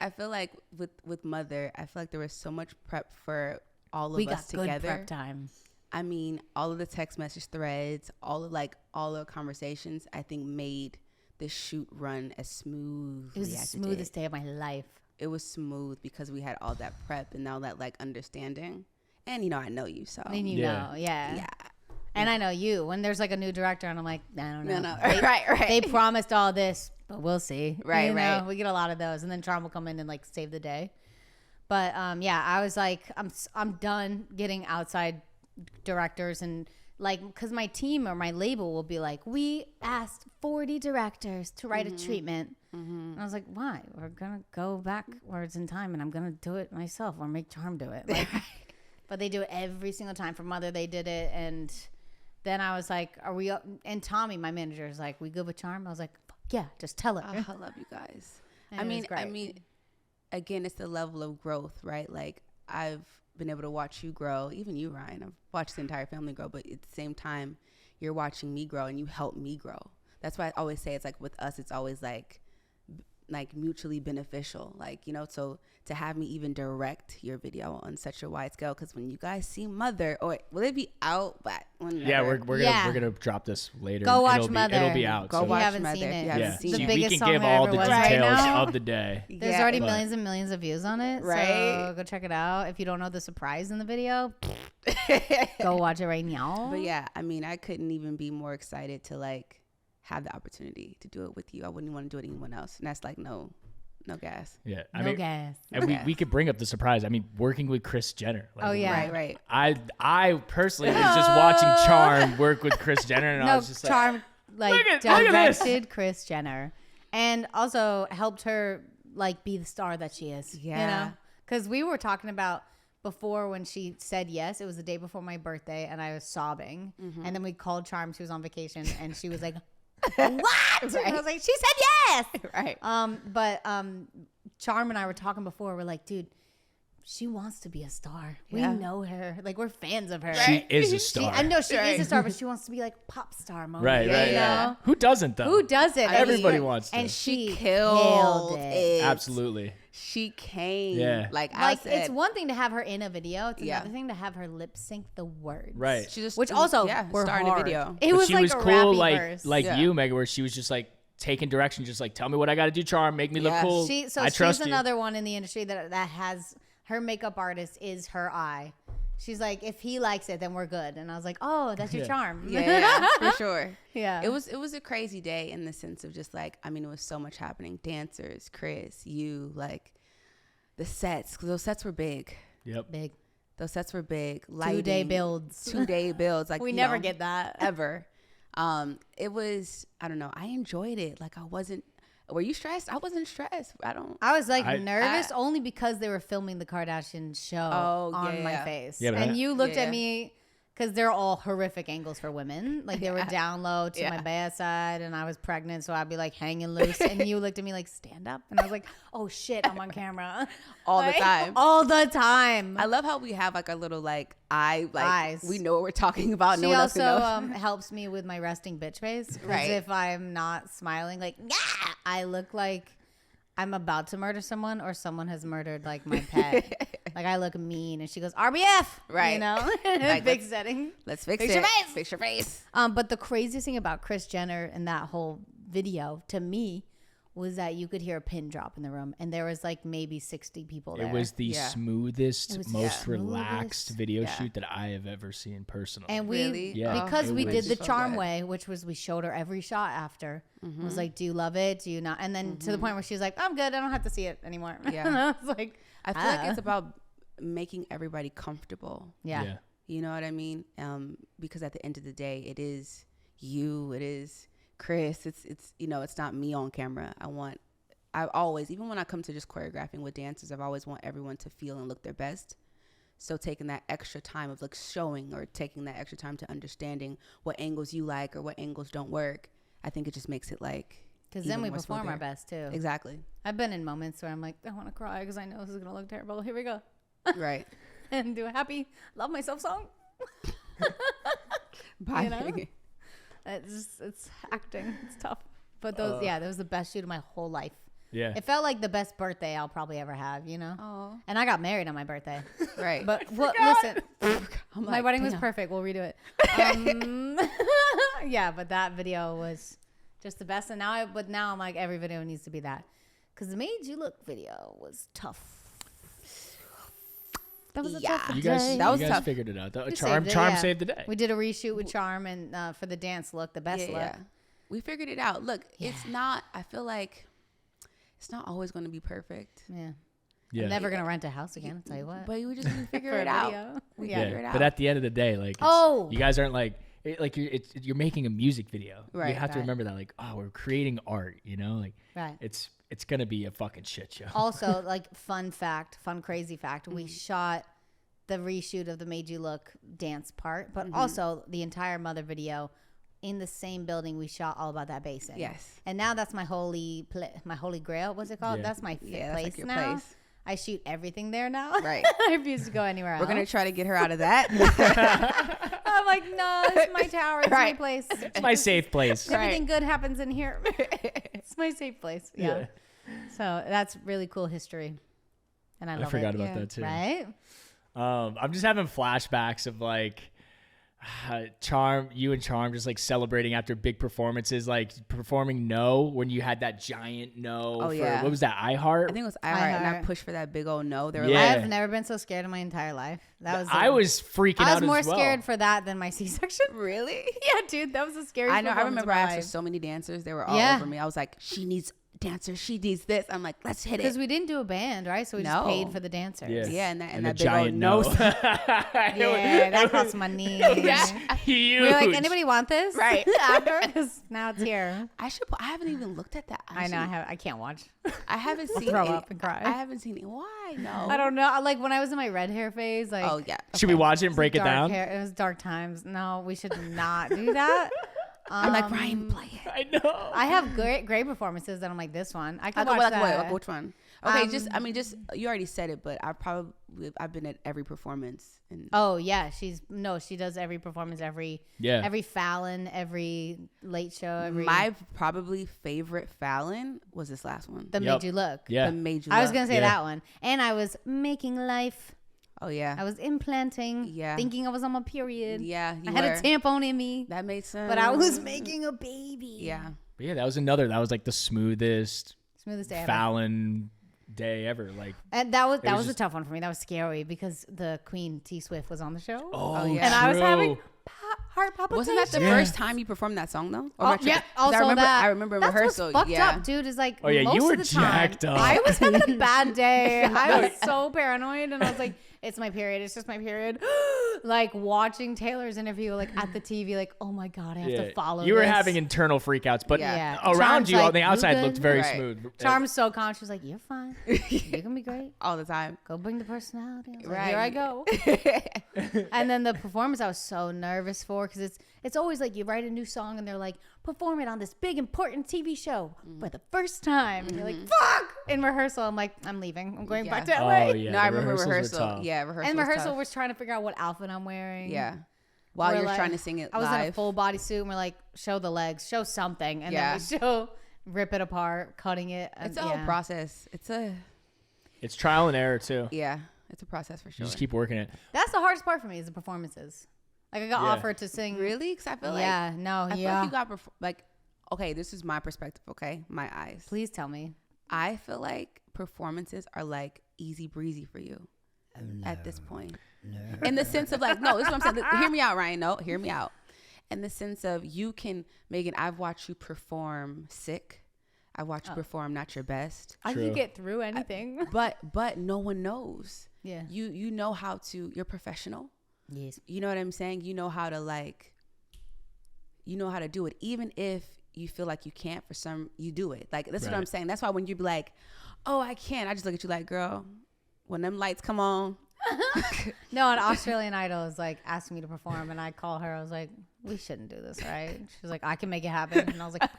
I feel like with Mother, I feel like there was so much prep for all of us together. We got good prep time. I mean, all of the text message threads, all the conversations, I think made the shoot run as smooth. It was the smoothest day of my life. It was smooth because we had all that prep and all that like understanding. And you know, I know you, so. And you know, yeah. And I know you. When there's like a new director, and I'm like, I don't know. No. Right. They promised all this, but we'll see. Right. We get a lot of those, and then Charm will come in and like save the day. But yeah, I was like, I'm done getting outside directors and like, because my team or my label will be like, we asked 40 directors to write a treatment. And I was like, why? We're gonna go backwards in time, and I'm gonna do it myself or make Charm do it. Like, but they do it every single time. For Mother, they did it, and then I was like, are we? And Tommy, my manager, is like, we good with Charm? I was like, yeah, just tell her. I love you guys. I mean, again, it's the level of growth, right? Like, I've been able to watch you grow, even you, Ryan. I've watched the entire family grow, but at the same time, you're watching me grow, and you help me grow. That's why I always say it's like with us, it's always like mutually beneficial, like, you know. So to have me even direct your video on such a wide scale, because when you guys see Mother, or will it be out? But we're gonna drop this later. Go watch Mother. It'll be out. Go watch Seen Mother. it. Yeah, the biggest we can song give there all ever the was. details Right of the day. There's already millions and millions of views on it, right? So go check it out. If you don't know the surprise in the video, go watch it right now. But yeah, I mean, I couldn't even be more excited to like have the opportunity to do it with you. I wouldn't want to do it with anyone else, and that's like no gas. Yeah, no gas. And we could bring up the surprise. I mean, working with Kris Jenner. Like, oh yeah, right. I personally was just watching Charm work with Kris Jenner, and I was just Charm directed Kris Jenner, and also helped her like be the star that she is. Yeah, you know, because we were talking about before when she said yes. It was the day before my birthday, and I was sobbing. And then we called Charm. She was on vacation, and she was like, what? Right. And I was like, she said yes. Right. But Charm and I were talking before. We're like, dude, she wants to be a star. Yeah. We know her. Like, we're fans of her. She is a star. I know she is a star, but she wants to be like pop star mode. Right. You know? Who doesn't though? Who doesn't? Everybody wants to. And she killed it. Absolutely. She came. Yeah. Like I said, it's one thing to have her in a video. It's another thing to have her lip sync the words. Right. She just, which also were star in a video. It but was she like was a cool, rappy verse. like you, Meghan, where she was just like taking direction, just like tell me what I got to do, Charm, make me look cool. I trust she's you. another one in the industry that has her makeup artist is her eye. She's like, if he likes it, then we're good. And I was like, oh, that's your Charm. Yeah, for sure. Yeah. It was a crazy day in the sense of just like, I mean, it was so much happening. Dancers, Kris, you, like the sets, because those sets were big. Yep. Big. Those sets were big. Lighting, 2-day builds. 2-day builds. Like we never get that. Ever. It was, I don't know. I enjoyed it. Like were you stressed? I wasn't stressed. I was like nervous only because they were filming the Kardashian show on my face. Yeah, and you looked at me because they're all horrific angles for women. Like they were down low to my bedside and I was pregnant. So I'd be like hanging loose. And you looked at me like, stand up. And I was like, oh shit, I'm on camera. All the time. All the time. I love how we have like a little like eyes. We know what we're talking about. She also helps me with my resting bitch face. Right. If I'm not smiling, like, I look like I'm about to murder someone or someone has murdered like my pet. Like I look mean and she goes, RBF. Right. You know, like, big setting. Let's fix it. Fix your face. But the craziest thing about Kris Jenner and that whole video to me was that you could hear a pin drop in the room and there was like maybe 60 people there. It was the smoothest, most relaxed video shoot that I have ever seen personally. And because we did the Charm way, which was we showed her every shot after. It was like, do you love it? Do you not? And then to the point where she was like, I'm good. I don't have to see it anymore. Yeah. And I was like, I feel like it's about making everybody comfortable. Yeah. You know what I mean? Because at the end of the day, it is you. It is Kris. It's you know, it's not me on camera. I always, even when I come to just choreographing with dancers, I've always want everyone to feel and look their best. So taking that extra time of like showing or taking that extra time to understanding what angles you like or what angles don't work, I think it just makes it like, because then we perform our best too. Exactly. I've been in moments where I'm like, I want to cry because I know this is gonna look terrible. Here we go. Right. And do a happy love myself song. Bye. You know? It's acting. It's tough. But that was the best shoot of my whole life. Yeah. It felt like the best birthday I'll probably ever have, you know? Oh. And I got married on my birthday. Right. But listen, my wedding was perfect. We'll redo it. Yeah, but that video was just the best. And now I'm like, every video needs to be that. Because the Made You Look video was tough. That was a tough day. You guys tough. figured it out. Charm saved the day. We did a reshoot with Charm and for the dance look, the best look. Yeah. We figured it out. Look, it's not, I feel like it's not always going to be perfect. Yeah. I'm never going to rent a house again, I'll tell you what. But we just figure it out. We figure it out. But at the end of the day, like, you guys aren't like you're making a music video. Right. You have to remember that, like, we're creating art, you know? Like, it's going to be a fucking shit show. Also, like, fun crazy fact, we shot the reshoot of the Made You Look dance part, but also the entire Mother video in the same building. We shot All About That Basin. Yes. And now that's my holy grail. What's it called? Yeah. That's my place like your now. Place. I shoot everything there now. Right. I refuse to go anywhere else. We're going to try to get her out of that. I'm like, no, it's my tower. It's my place. It's my safe place. Everything good happens in here. It's my safe place. Yeah. So that's really cool history. And I forgot about that too. Right? I'm just having flashbacks of like Charm, you and Charm just like celebrating after big performances, like performing No when you had that giant No. What was that? iHeart? I think it was iHeart, and I pushed for that big old No. They were I've never been so scared in my entire life. I was freaking out. I was more scared for that than my C-section. Really? Yeah, dude, that was the scariest. I know. I remember I asked for so many dancers. They were all over me. I was like, she needs dancer, she needs this. I'm like, let's hit it. Because we didn't do a band, right? So we just paid for the dancers. Yeah, and that big giant old No. Yeah, that cost money. Huge. We were like, anybody want this? Right. After? Because now it's here. I haven't even looked at that. I know. I can't watch. I haven't seen throw up and cry. I haven't seen it. Why? No. I don't know. Like when I was in my red hair phase. Like, oh yeah. Should we watch it and break it down? It was dark times. No, we should not do that. I'm like, Ryan, play it. I know. I have great performances that I'm like, this one. I can watch that. Which one? Okay, just you already said it, but I've been at every performance. Oh yeah, she does every performance, every Fallon, every late show. My probably favorite Fallon was this last one. The Made You Look. Yeah. The Made You Look. I was gonna say that one, and I was making life. Oh yeah. I was implanting. Yeah. Thinking I was on my period. Yeah. I had a tampon in me. That made sense. But I was making a baby. Yeah. But yeah, that was like the smoothest day Fallon day ever. Like, and that was a tough one for me. That was scary because the Queen T Swift was on the show. Oh yeah. And I was having heart palpitations. Wasn't that the first time you performed that song though? Yeah. Also I remember that's rehearsal. What's fucked up, dude. Is like you were most of the time, jacked up. I was having a bad day. I was so paranoid, and I was like, it's my period. It's just my period. Like watching Taylor's interview, like at the TV, like, oh my God, I have to follow You were having internal freakouts, but around Charm's you like, on the outside looked very Right. smooth. Charm's so calm. She's like, you're fine. You're going to be great. All the time. Go bring the personality. I was like, Right. here I go. And then the performance I was so nervous for because it's always like you write a new song and they're like, perform it on this big important TV show for the first time. And you're like, fuck! In rehearsal, I'm like, I'm leaving. I'm going back to LA. Oh, yeah. No, I remember rehearsal. Yeah, rehearsal. And rehearsal was trying to figure out what outfit I'm wearing. Yeah. While you're trying to sing it I was live. in a full bodysuit and we're like, show the legs, show something. And then we rip it apart, cutting it. It's a whole process. It's trial and error too. Yeah. It's a process for sure. You just keep working it. That's the hardest part for me is the performances. Like I got offered to sing. Really? Because I feel like. Yeah, no, I feel like you got, okay, this is my perspective, okay? My eyes. Please tell me. I feel like performances are like easy breezy for you at this point. No. In the sense of like, no, this is what I'm saying. Hear me out, Ryan. No, hear me out. In the sense of you can, Meghan, I've watched you perform sick. I watched you perform not your best. I can get through anything. But no one knows. Yeah. You know how to, you're professional. Yes. You know what I'm saying? You know how to do it. Even if you feel like you can't you do it. Like, that's what I'm saying. That's why when you be like, oh, I can't. I just look at you like, girl, when them lights come on. No, an Australian Idol is like asking me to perform and I call her. I was like, we shouldn't do this, right? She was like, I can make it happen. And I was like,